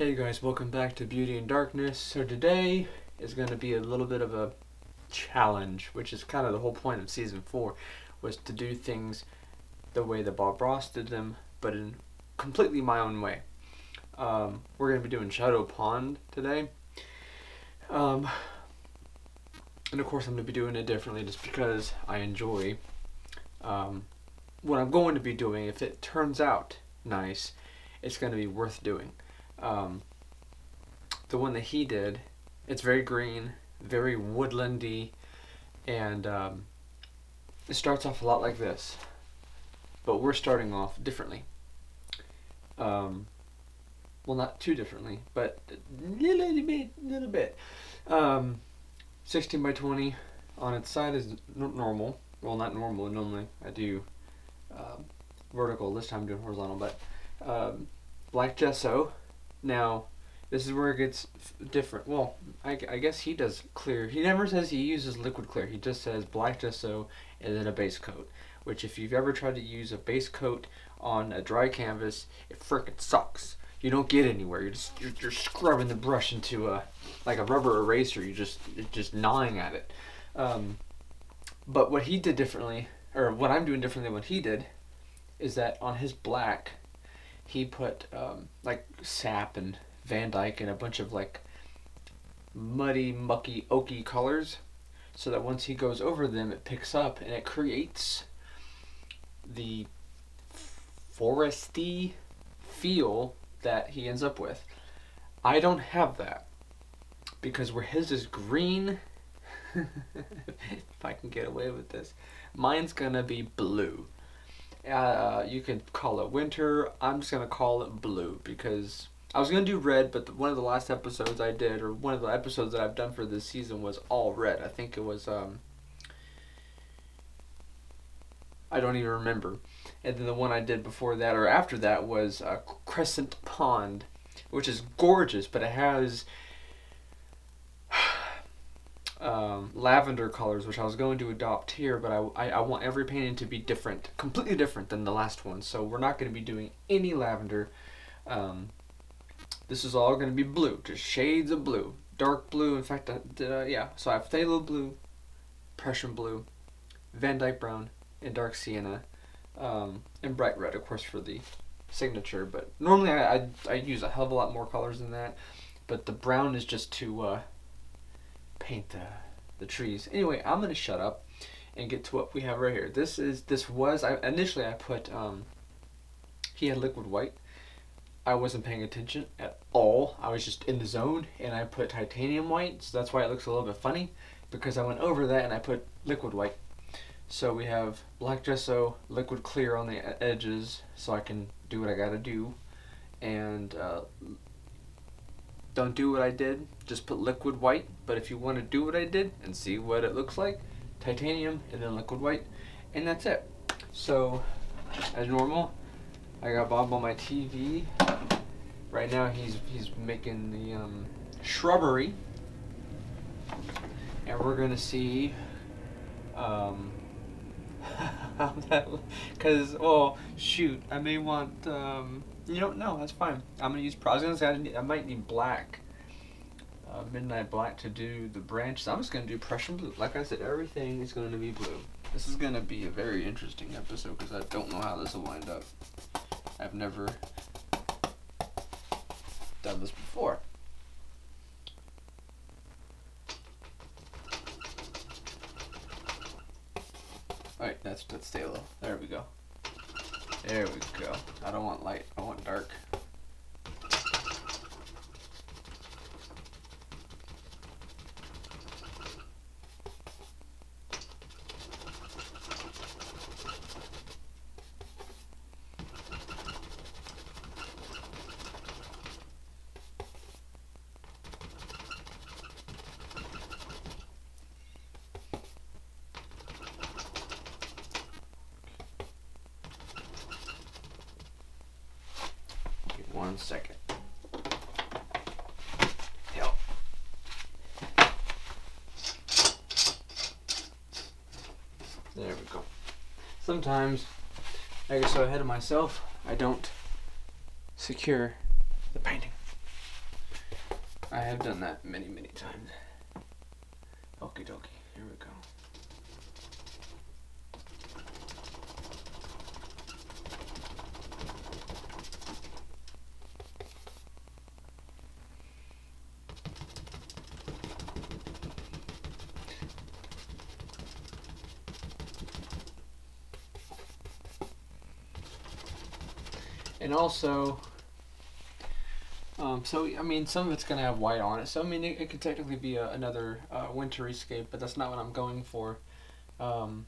Hey guys, welcome back to Beauty and Darkness. So today is going to be a little bit of a challenge, which is kind of the whole point of season 4, was to do things the way that Bob Ross did them, but in completely my own way. We're going to be doing Shadow Pond today. And of course I'm going to be doing it differently just because I enjoy what I'm going to be doing. If it turns out nice, it's going to be worth doing. The one that he did, it's very green, very woodlandy, and it starts off a lot like this, but we're starting off differently. Well, not too differently, but a little bit. 16 by 20 on its side is normal. Well, not normal. Normally I do vertical. This time I'm doing horizontal, but black gesso. Now, this is where it gets different. Well, I guess he does clear. He never says he uses liquid clear. He just says black gesso and then a base coat. Which, if you've ever tried to use a base coat on a dry canvas, it frickin' sucks. You don't get anywhere. You're scrubbing the brush into like a rubber eraser. You're just gnawing at it. But what he did differently, or what I'm doing differently than what he did, is that on his black, he put like sap and Van Dyke and a bunch of like muddy, mucky, oaky colors, so that once he goes over them, it picks up and it creates the foresty feel that he ends up with. I don't have that because where his is green, if I can get away with this, mine's gonna be blue. You could call it winter. I'm just gonna call it blue because I was gonna do red, but one of the last episodes I did, or one of the episodes that I've done for this season, was all red. I think it was I don't even remember. And then the one I did before that or after that was Crescent Pond, which is gorgeous, but it has lavender colors, which I was going to adopt here, but I want every painting to be different, completely different than the last one. So we're not going to be doing any lavender. This is all going to be blue, just shades of blue, dark blue. In fact, yeah. So I have phthalo blue, Prussian blue, Van Dyke brown, and dark sienna, and bright red, of course, for the signature. But normally I use a hell of a lot more colors than that. But the brown is just to paint the trees. Anyway, I'm gonna shut up and get to what we have right here. Initially I put he had liquid white. I wasn't paying attention at all. I was just in the zone, and I put titanium white, so that's why it looks a little bit funny, because I went over that and I put liquid white. So we have black gesso, liquid clear on the edges, so I can do what I gotta do, and don't do what I did, just put liquid white. But if you want to do what I did and see what it looks like, titanium and then liquid white, and that's it. So, as normal, I got Bob on my TV. Right now he's making the shrubbery, and we're gonna see how that, because, oh shoot, I may want no, that's fine. I'm gonna use I might need black, midnight black, to do the branches. I'm just gonna do Prussian blue. Like I said, everything is gonna be blue. This is gonna be a very interesting episode because I don't know how this will wind up. I've never done this before. Alright, let's stay low. There we go. There we go. I don't want light, I want dark. Give 1 second. Help. There we go. Sometimes I get so ahead of myself, I don't secure the painting. I have done that many, many times. Okie dokie, here we go. And also, so I mean, some of it's gonna have white on it. So I mean, it could technically be another wintry scape, but that's not what I'm going for. Um,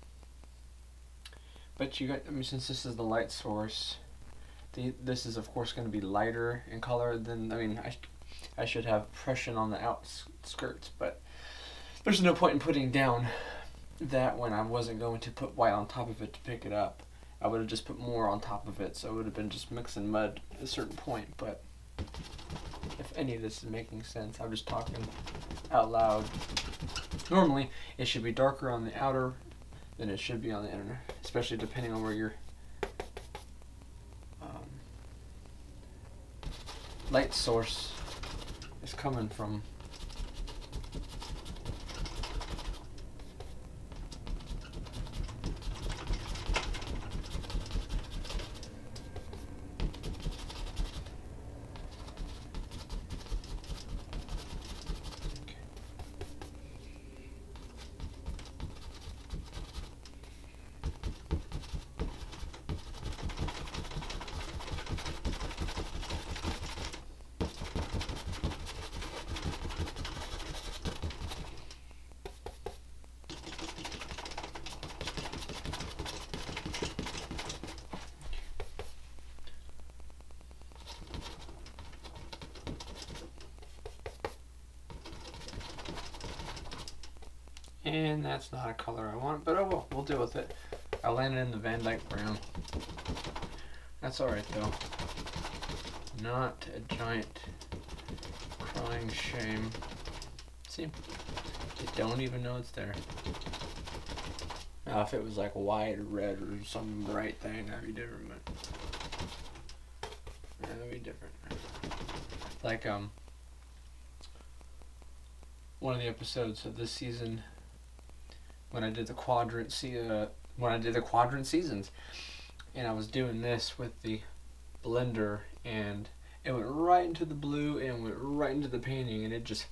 but you got, I mean, since this is the light source, this is of course going to be lighter in color than, I mean, I should have Prussian on the outskirts, but there's no point in putting down that when I wasn't going to put white on top of it to pick it up. I would have just put more on top of it, so it would have been just mixing mud at a certain point. But if any of this is making sense, I'm just talking out loud. Normally, it should be darker on the outer than it should be on the inner, especially depending on where your light source is coming from. And that's not a color I want, but oh well, we'll deal with it. I landed in the Van Dyke brown. That's alright though. Not a giant crying shame. See? You don't even know it's there. Now if it was like white or red or some bright thing, that'd be different, but that'd be different. Like one of the episodes of this season, when I did the quadrant seasons, and I was doing this with the blender, and it went right into the blue and went right into the painting, and it just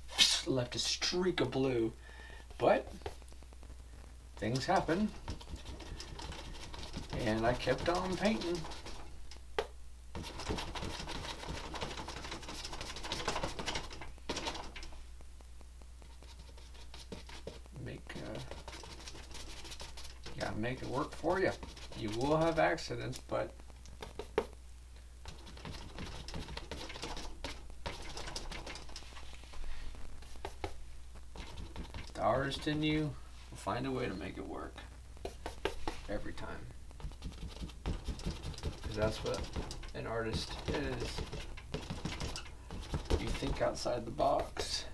left a streak of blue. But things happen, and I kept on painting. Make it work for you. You will have accidents, but the artist in you will find a way to make it work every time, because that's what an artist is. You think outside the box.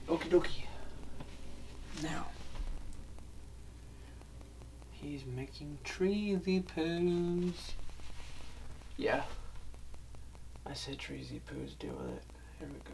Okie dokie. Now, he's making treesy poos. Yeah, I said treesy poos, deal with it. Here we go.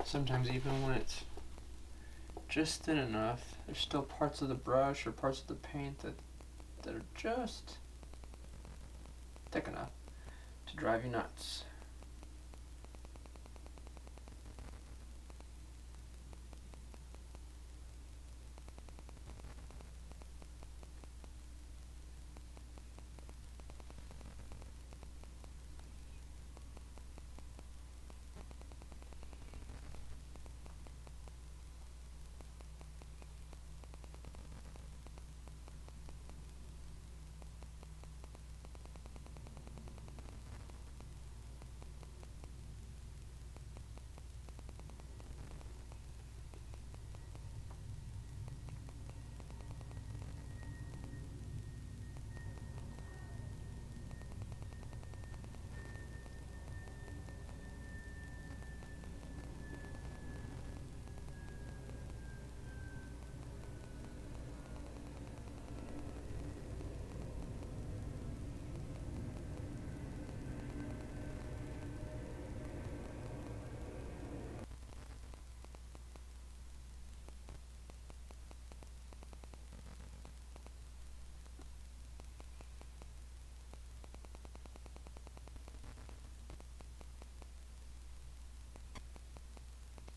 sometimes even when it's just thin enough, there's still parts of the brush or parts of the paint that are just thick enough to drive you nuts.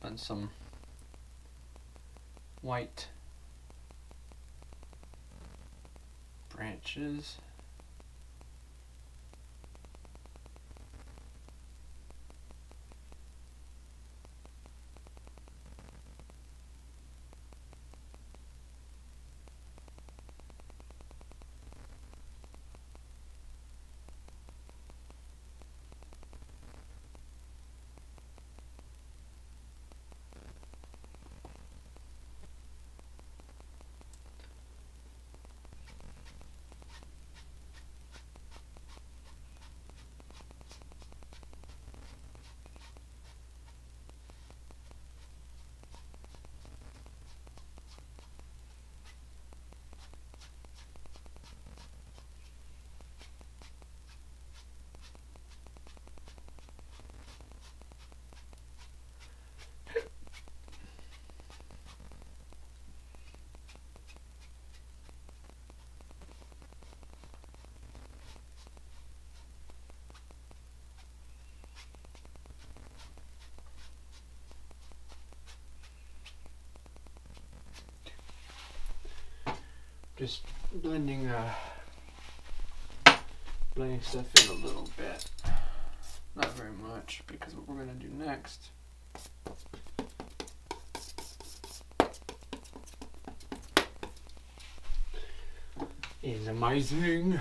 And some white branches. Just blending stuff in a little bit. Not very much, because what we're going to do next is amazing.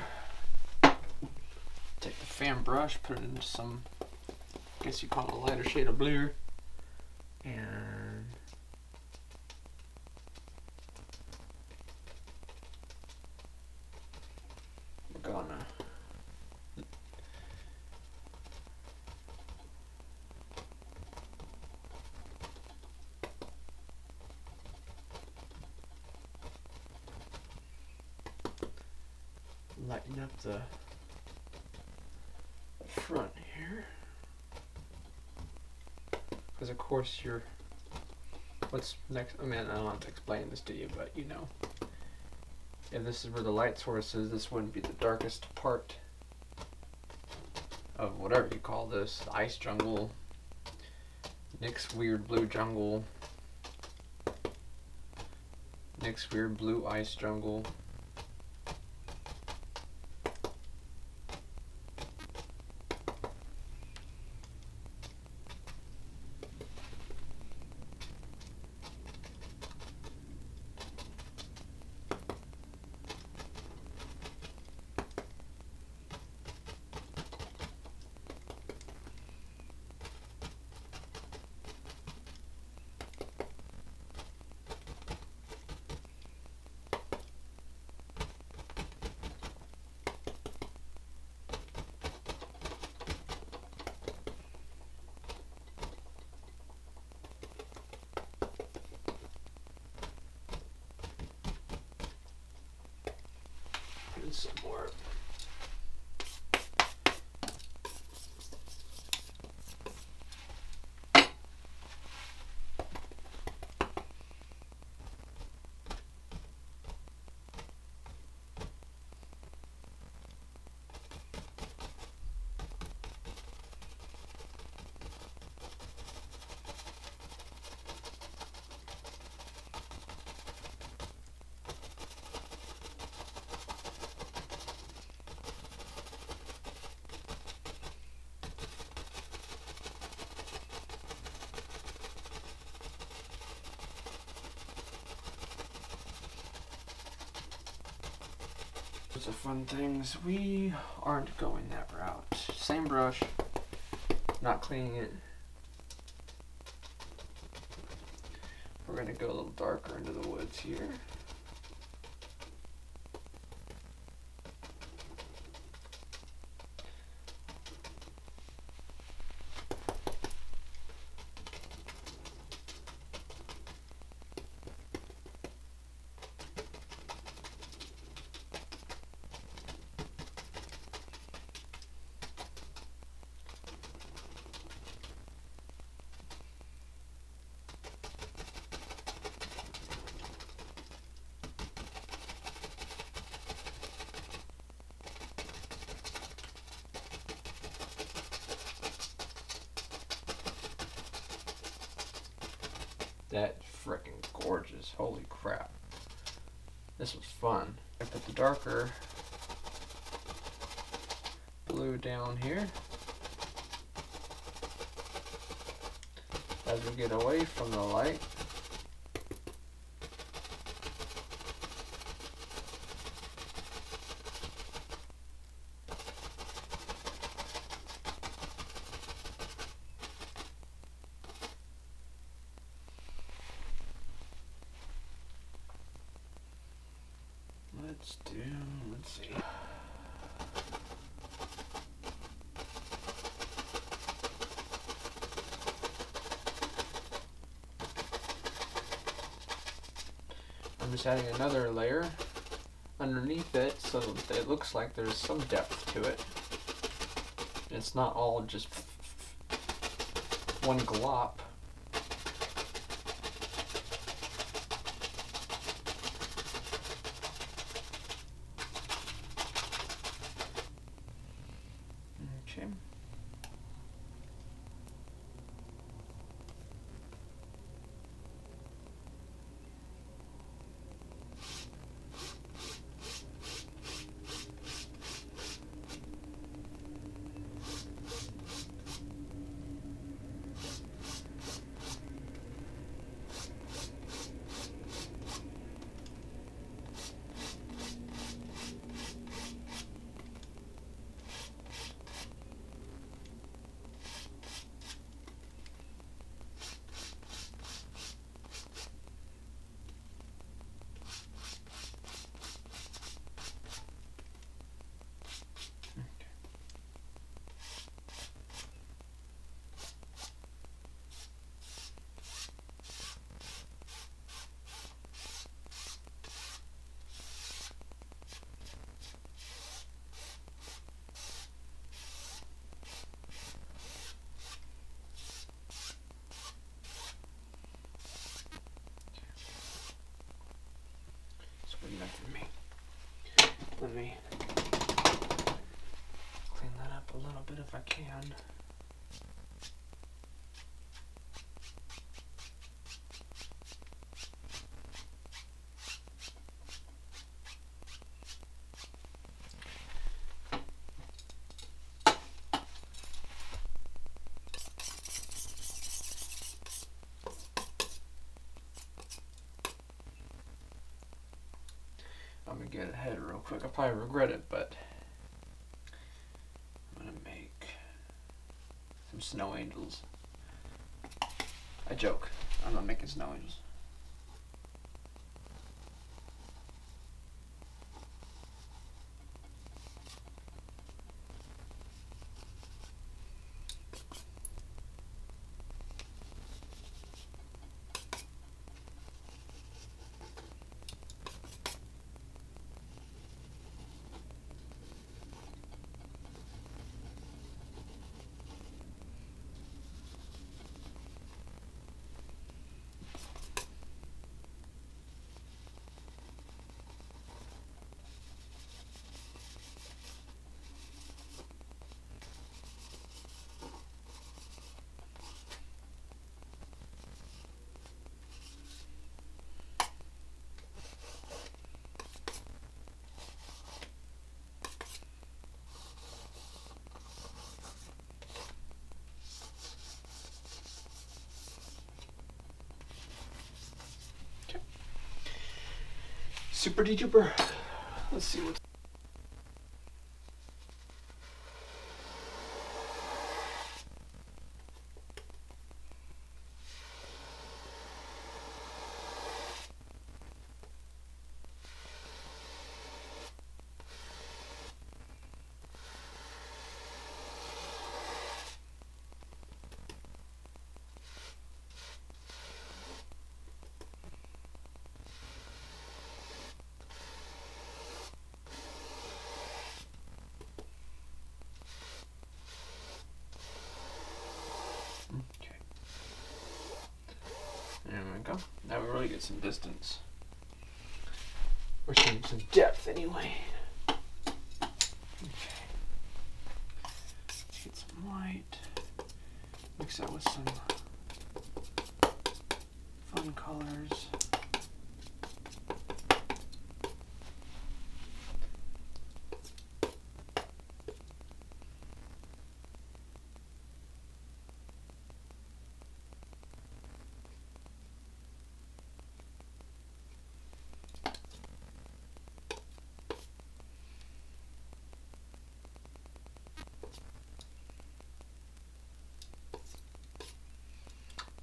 Take the fan brush, put it into some, I guess you call it a lighter shade of blue, and we're gonna lighten up the front here, because of course what's next, I mean, I don't have to explain this to you, but you know, if this is where the light source is, this wouldn't be the darkest part of whatever you call this, the ice jungle, Nick's weird blue jungle, Nick's weird blue ice jungle. And some more. sorts of fun things. We aren't going that route. Same brush, not cleaning it. We're going to go a little darker into the woods here. That's freaking gorgeous. Holy crap. This was fun. I put the darker blue down here. As we get away from the light. Let's see. I'm just adding another layer underneath it so that it looks like there's some depth to it. It's not all just one glop. Okay. For me. Let me clean that up a little bit if I can. I'm gonna get ahead real quick. I'll probably regret it, but I'm gonna make some snow angels. I joke. I'm not making snow angels. Super de duper. Let's see what's. we go. Now we really get some distance. We're seeing some depth anyway. Okay. Get some white. Mix that with some fun colors.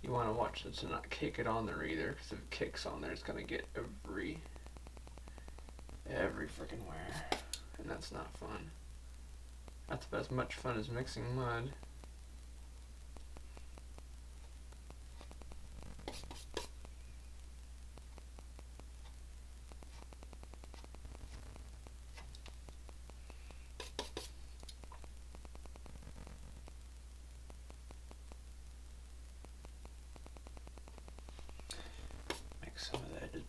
You want to watch it to not kick it on there either, because if it kicks on there, it's going to get every freaking where, and that's not fun. That's about as much fun as mixing mud. Some of that is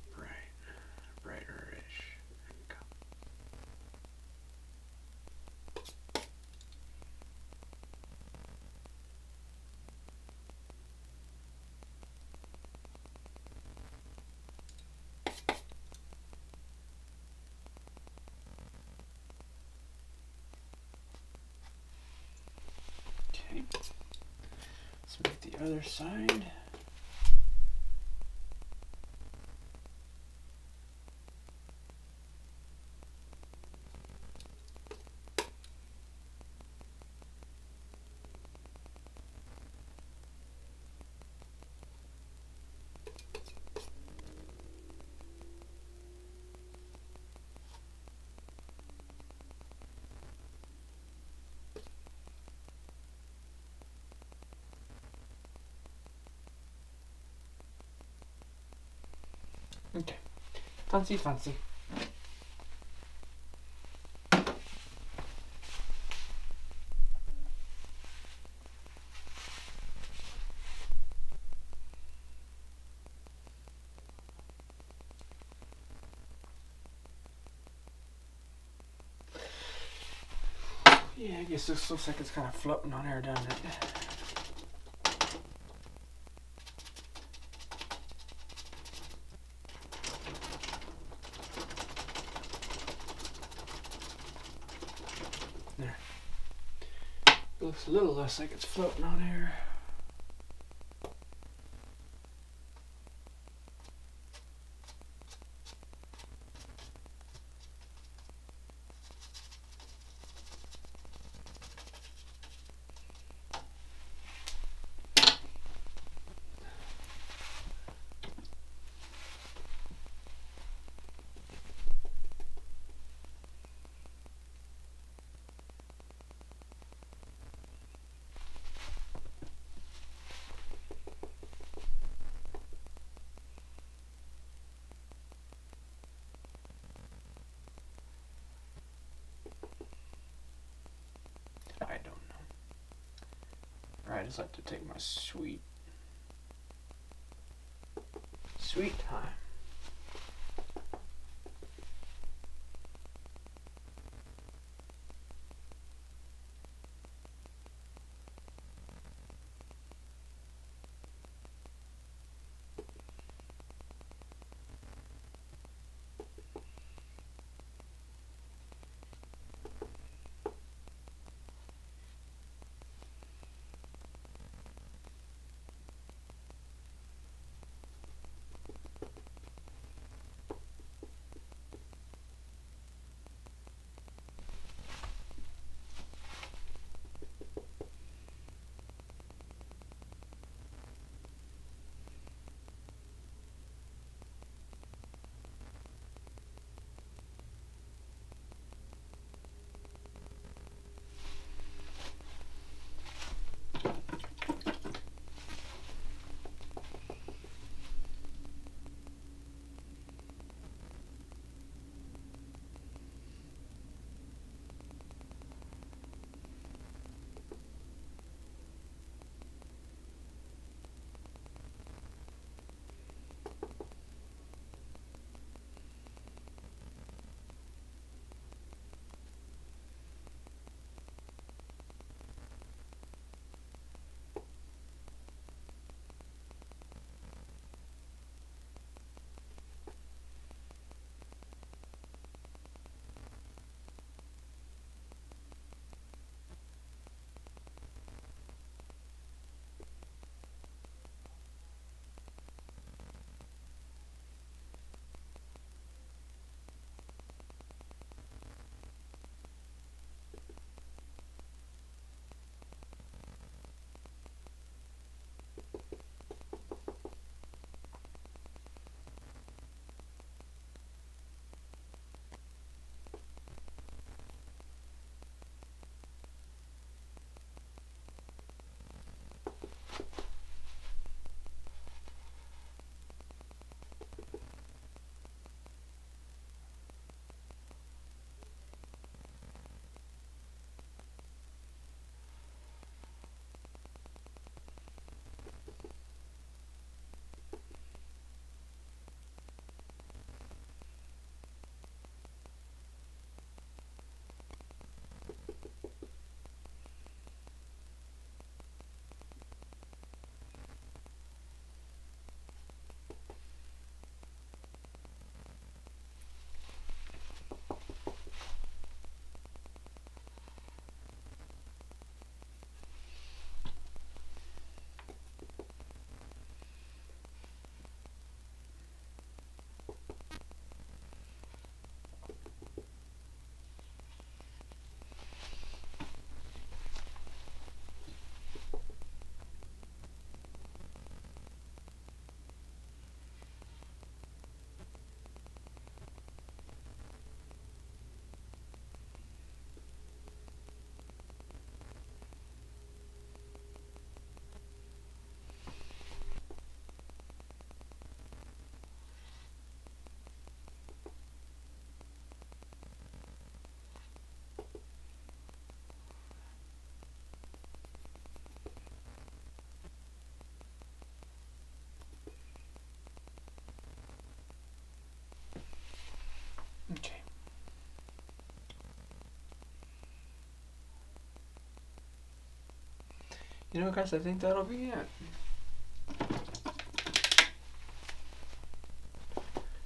brighter-ish. There we go. Okay. Let's make the other side. Okay, fancy, fancy. Yeah, I guess this looks like it's kind of floating on air, doesn't it? There. It looks a little less like it's floating on air. I don't know. I just like to take my sweet time. You know, guys, I think that'll be it.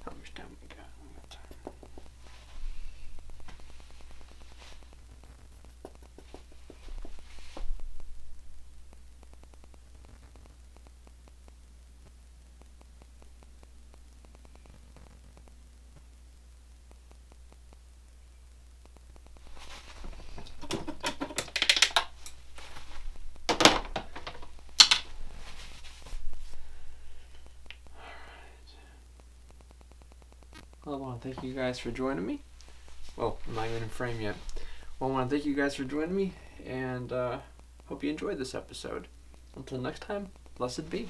How much time we got? We got time. Well, I want to thank you guys for joining me. Well, I'm not even in frame yet. Well, I want to thank you guys for joining me, and hope you enjoyed this episode. Until next time, blessed be.